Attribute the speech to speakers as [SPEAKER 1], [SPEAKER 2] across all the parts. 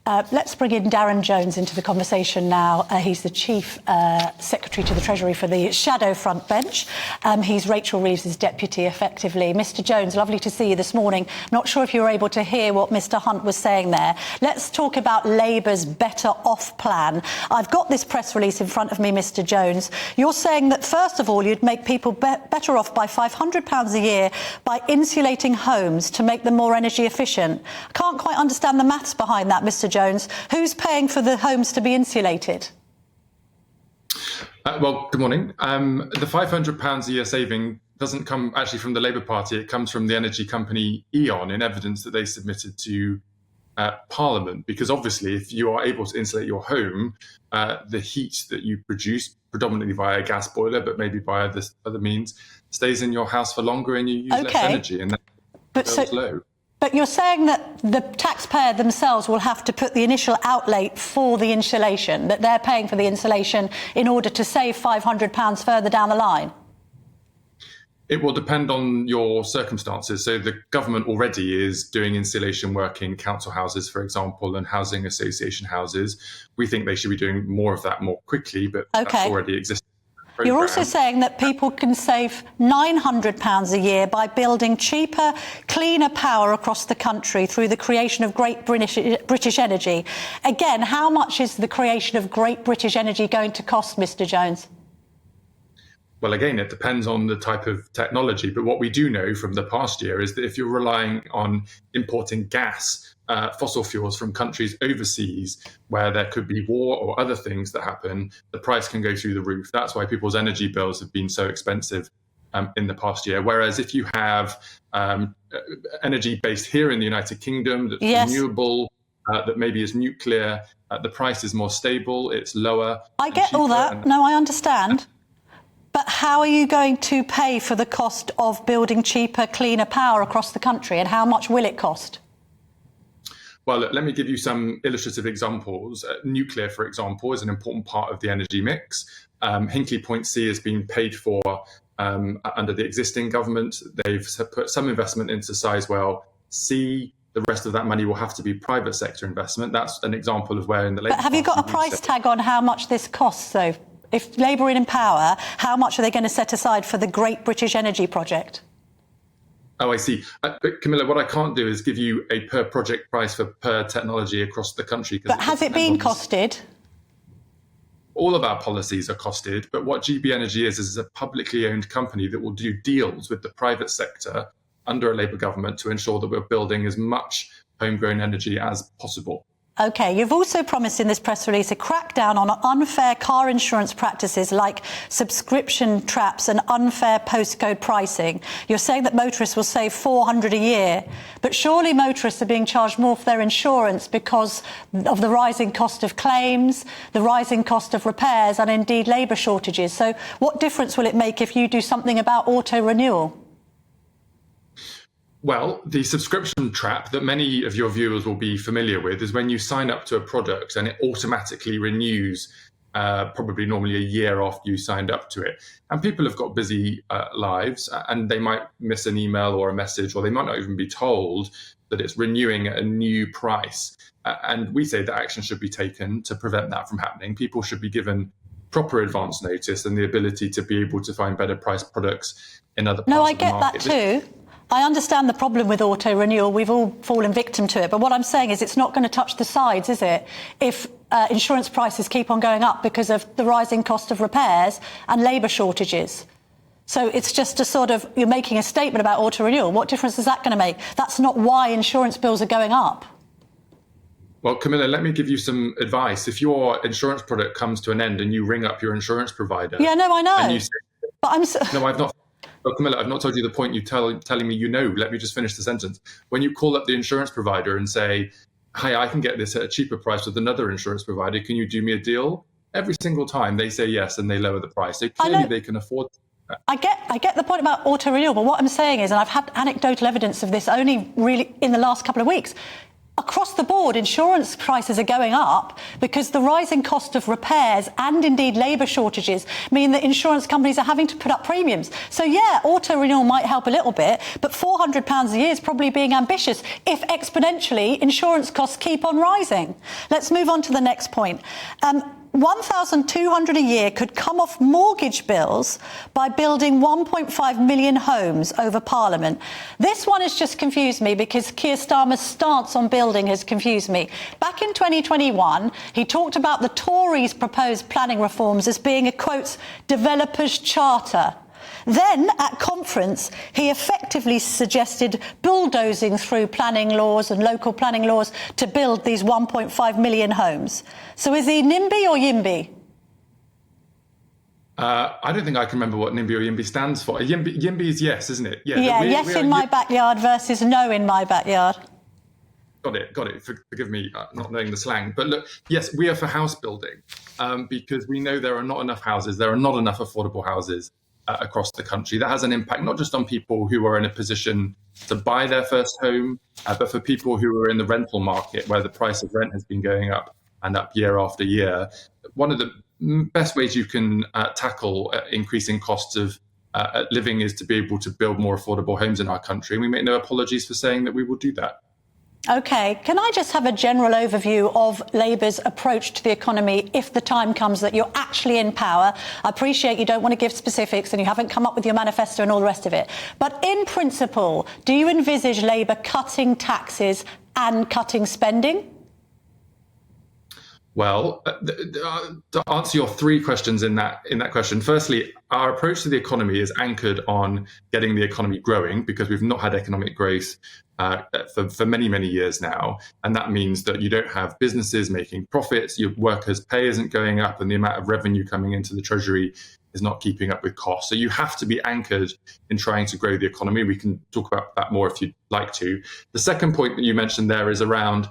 [SPEAKER 1] Let's bring in Darren Jones into the conversation now. He's the Chief Secretary to the Treasury for the Shadow Front Bench. He's Rachel Reeves' deputy, effectively. Mr Jones, lovely to see you this morning. Not sure if you were able to hear what Mr Hunt was saying there. Let's talk about Labour's Better Off plan. I've got this press release in front of me, Mr Jones. You're saying that, first of all, you'd make people better off by £500 a year by insulating homes to make them more energy efficient. I can't quite understand the maths behind that, Mr Jones. Who's paying for the homes to be insulated?
[SPEAKER 2] Well, good morning. The £500 a year saving doesn't come actually from the Labour Party. It comes from the energy company E.ON in evidence that they submitted to Parliament, because obviously if you are able to insulate your home, the heat that you produce, predominantly via a gas boiler, but maybe via this other means, stays in your house for longer and you use less energy, and that bills low.
[SPEAKER 1] But you're saying that the taxpayer themselves will have to put the initial outlay for the insulation, that they're paying for the insulation in order to save £500 further down the line?
[SPEAKER 2] It will depend on your circumstances. So the government already is doing insulation work in council houses, for example, and housing association houses. We think they should be doing more of that more quickly, but that's already existing.
[SPEAKER 1] You're also saying that people can save £900 a year by building cheaper, cleaner power across the country through the creation of Great British Energy. Again, how much is the creation of Great British Energy going to cost, Mr Jones?
[SPEAKER 2] Well, again, it depends on the type of technology. But what we do know from the past year is that if you're relying on importing gas, fossil fuels from countries overseas where there could be war or other things that happen, the price can go through the roof. That's why people's energy bills have been so expensive in the past year. Whereas if you have energy based here in the United Kingdom that's renewable, that maybe is nuclear, the price is more stable, it's lower.
[SPEAKER 1] I get all that. No, I understand. But how are you going to pay for the cost of building cheaper, cleaner power across the country, and how much will it cost?
[SPEAKER 2] Well, let me give you some illustrative examples. Nuclear, for example, is an important part of the energy mix. Hinkley Point C has been paid for under the existing government. They've put some investment into Sizewell C. The rest of that money will have to be private sector investment. That's an example of where in the Labour
[SPEAKER 1] But have you got a price tag on how much this costs, though? If Labour are in power, how much are they going to set aside for the Great British Energy project?
[SPEAKER 2] Oh, I see. But Camilla, what I can't do is give you a per project price for per technology across the country.
[SPEAKER 1] But has it been costed?
[SPEAKER 2] All of our policies are costed, but what GB Energy is a publicly owned company that will do deals with the private sector under a Labour government to ensure that we're building as much homegrown energy as possible.
[SPEAKER 1] OK, you've also promised in this press release a crackdown on unfair car insurance practices like subscription traps and unfair postcode pricing. You're saying that motorists will save £400 a year, but surely motorists are being charged more for their insurance because of the rising cost of claims, the rising cost of repairs and indeed labour shortages. So what difference will it make if you do something about auto renewal?
[SPEAKER 2] Well, the subscription trap that many of your viewers will be familiar with is when you sign up to a product and it automatically renews probably normally a year after you signed up to it. And people have got busy lives and they might miss an email or a message, or they might not even be told that it's renewing at a new price. And we say that action should be taken to prevent that from happening. People should be given proper advance notice and the ability to be able to find better priced products in other parts of the market.
[SPEAKER 1] No, I get that too. I understand the problem with auto renewal. We've all fallen victim to it. But what I'm saying is it's not going to touch the sides, is it? If insurance prices keep on going up because of the rising cost of repairs and labour shortages. So it's just a sort of, you're making a statement about auto renewal. What difference is that going to make? That's not why insurance bills are going up.
[SPEAKER 2] Well, Camilla, let me give you some advice. If your insurance product comes to an end and you ring up your insurance provider...
[SPEAKER 1] Yeah, no, I know.
[SPEAKER 2] And you say,
[SPEAKER 1] but I'm...
[SPEAKER 2] No, I've not... Well, Camilla, I've not told you the point you're telling me you know. Let me just finish the sentence. When you call up the insurance provider and say, hi, I can get this at a cheaper price with another insurance provider, can you do me a deal? Every single time they say yes and they lower the price. So clearly they can afford that.
[SPEAKER 1] I get the point about auto renewal, but what I'm saying is, and I've had anecdotal evidence of this only really in the last couple of weeks, across the board, insurance prices are going up because the rising cost of repairs and indeed labour shortages mean that insurance companies are having to put up premiums. So yeah, auto renewal might help a little bit, but £400 a year is probably being ambitious if exponentially insurance costs keep on rising. Let's move on to the next point. 1,200 a year could come off mortgage bills by building 1.5 million homes over Parliament. This one has just confused me because Keir Starmer's stance on building has confused me. Back in 2021, he talked about the Tories' proposed planning reforms as being a, quote, developer's charter. Then, at conference, he effectively suggested bulldozing through planning laws and local planning laws to build these 1.5 million homes. So is he NIMBY or YIMBY?
[SPEAKER 2] I don't think I can remember what NIMBY or YIMBY stands for. YIMBY is yes, isn't it?
[SPEAKER 1] Yeah, yes in my backyard versus no in my backyard.
[SPEAKER 2] Got it. Forgive me not knowing the slang. But look, yes, we are for house building because we know there are not enough houses. There are not enough affordable houses across the country. That has an impact not just on people who are in a position to buy their first home, but for people who are in the rental market where the price of rent has been going up and up year after year. One of the best ways you can tackle increasing costs of living is to be able to build more affordable homes in our country. And we make no apologies for saying that we will do that.
[SPEAKER 1] OK, can I just have a general overview of Labour's approach to the economy if the time comes that you're actually in power? I appreciate you don't want to give specifics and you haven't come up with your manifesto and all the rest of it. But in principle, do you envisage Labour cutting taxes and cutting spending?
[SPEAKER 2] Well, to answer your three questions in that question, firstly, our approach to the economy is anchored on getting the economy growing because we've not had economic growth for many, many years now. And that means that you don't have businesses making profits, your workers' pay isn't going up, and the amount of revenue coming into the Treasury is not keeping up with costs. So you have to be anchored in trying to grow the economy. We can talk about that more if you'd like to. The second point that you mentioned there is around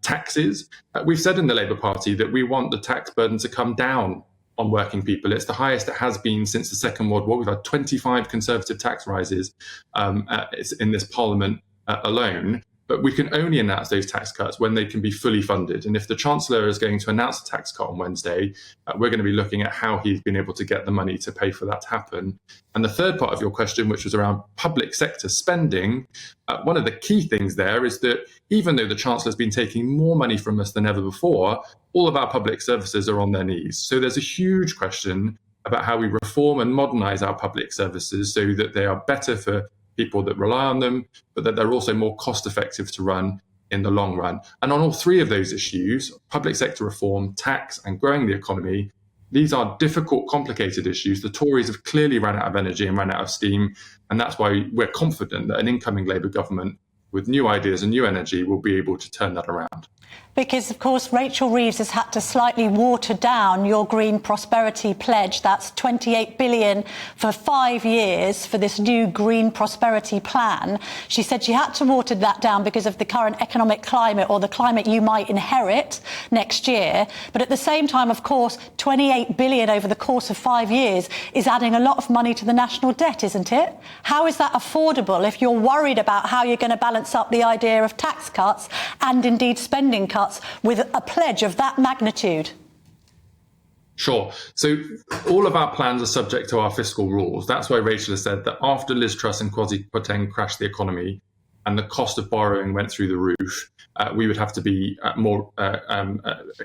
[SPEAKER 2] taxes. We've said in the Labour Party that we want the tax burden to come down on working people. It's the highest it has been since the Second World War. We've had 25 Conservative tax rises in this Parliament alone. But we can only announce those tax cuts when they can be fully funded. And if the Chancellor is going to announce a tax cut on Wednesday, we're going to be looking at how he's been able to get the money to pay for that to happen. And the third part of your question, which was around public sector spending, one of the key things there is that even though the Chancellor has been taking more money from us than ever before, all of our public services are on their knees. So there's a huge question about how we reform and modernise our public services so that they are better for people that rely on them, but that they're also more cost effective to run in the long run. And on all three of those issues, public sector reform, tax and growing the economy, these are difficult, complicated issues. The Tories have clearly run out of energy and run out of steam. And that's why we're confident that an incoming Labour government with new ideas and new energy will be able to turn that around.
[SPEAKER 1] Because, of course, Rachel Reeves has had to slightly water down your green prosperity pledge. That's $28 billion for 5 years for this new green prosperity plan. She said she had to water that down because of the current economic climate, or the climate you might inherit next year. But at the same time, of course, $28 billion over the course of 5 years is adding a lot of money to the national debt, isn't it? How is that affordable if you're worried about how you're going to balance up the idea of tax cuts and indeed spending cuts with a pledge of that magnitude?
[SPEAKER 2] Sure. So all of our plans are subject to our fiscal rules. That's why Rachel has said that after Liz Truss and Kwasi Kwarteng crashed the economy and the cost of borrowing went through the roof, we would have to be more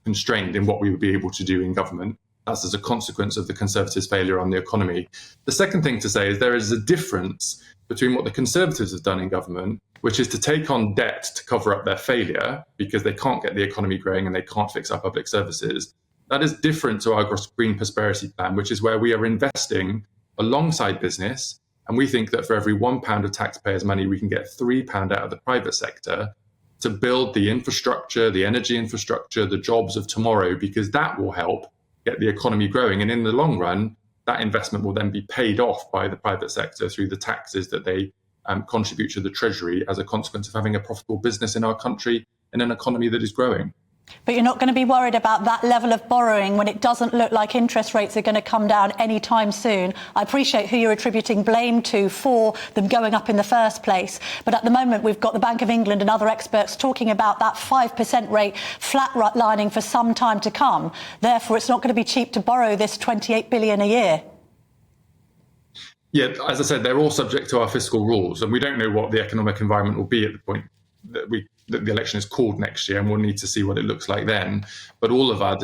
[SPEAKER 2] constrained in what we would be able to do in government. That's as a consequence of the Conservatives' failure on the economy. The second thing to say is there is a difference between what the Conservatives have done in government, which is to take on debt to cover up their failure because they can't get the economy growing and they can't fix our public services. That is different to our green prosperity plan, which is where we are investing alongside business. And we think that for every £1 of taxpayers' money, we can get £3 out of the private sector to build the infrastructure, the energy infrastructure, the jobs of tomorrow, because that will help get the economy growing. And in the long run, that investment will then be paid off by the private sector through the taxes that they contribute to the Treasury as a consequence of having a profitable business in our country in an economy that is growing.
[SPEAKER 1] But you're not going to be worried about that level of borrowing when it doesn't look like interest rates are going to come down anytime soon. I appreciate who you're attributing blame to for them going up in the first place. But at the moment, we've got the Bank of England and other experts talking about that 5% rate flatlining for some time to come. Therefore, it's not going to be cheap to borrow this 28 billion a year.
[SPEAKER 2] Yeah, as I said, they're all subject to our fiscal rules, and we don't know what the economic environment will be at the point that the election is called next year, and we'll need to see what it looks like then. But all of our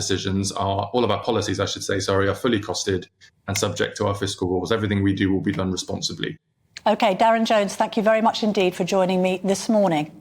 [SPEAKER 2] policies, I should say, are fully costed and subject to our fiscal rules. Everything we do will be done responsibly.
[SPEAKER 1] OK, Darren Jones, thank you very much indeed for joining me this morning.